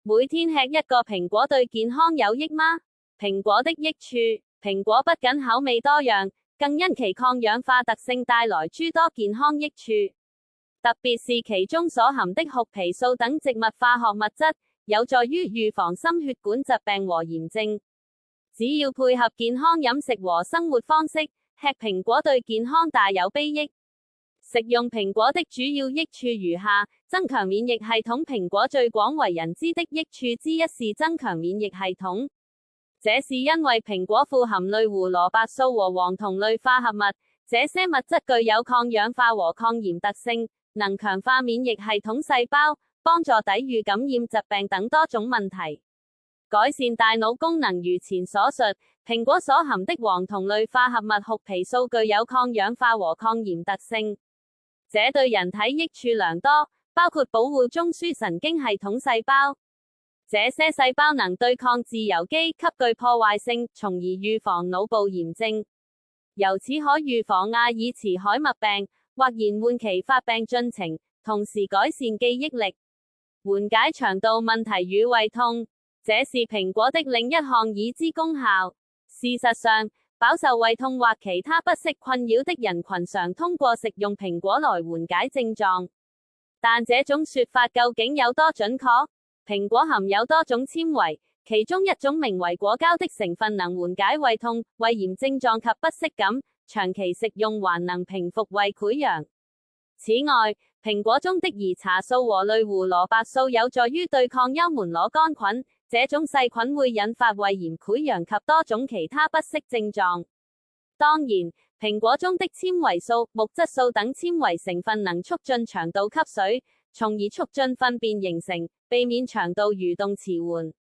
每天吃一個蘋果對健康有益嗎？蘋果的益處。蘋果不僅口味多樣，更因其抗氧化特性帶來諸多健康益處。特別是其中所含的槲皮素等植物化學物質，有助於預防心血管疾病和炎症。只要配合健康飲食和生活方式，吃蘋果對健康大有裨益。食用蘋果的主要益處如下：增強免疫系統。蘋果最廣為人知的益處之一是增強免疫系統，這是因為蘋果富含類胡蘿蔔素和黃酮類化合物，這些物質具有抗氧化和抗炎特性，能強化免疫系統細胞，幫助抵禦感染疾病等多種問題，改善大腦功能。如前所述，蘋果所含的黃酮類化合物槲皮素具有抗氧化和抗炎特性，這對人體益處良多，包括保護中樞神經系統細胞，這些細胞能對抗自由基，極具破壞性，從而預防腦部炎症，由此可預防阿爾茨海默病或延緩其發病進程，同時改善記憶力，緩解腸道問題與胃痛，這是蘋果的另一項已知功效。事實上，飽受胃痛或其他不適困擾的人群常通過食用蘋果來緩解症狀，但這種說法究竟有多準確？蘋果含有多種纖維，其中一種名為果膠的成分能緩解胃痛、胃炎症狀及不適感，長期食用還能平復胃潰瘍。此外，蘋果中的兒茶素和類胡蘿蔔素有助於對抗幽門螺桿菌，這種細菌會引發胃炎、潰瘍及多種其他不適症狀。當然，蘋果中的纖維素、木質素等纖維成分能促進腸道吸水，從而促進糞便形成，避免腸道蠕動遲緩。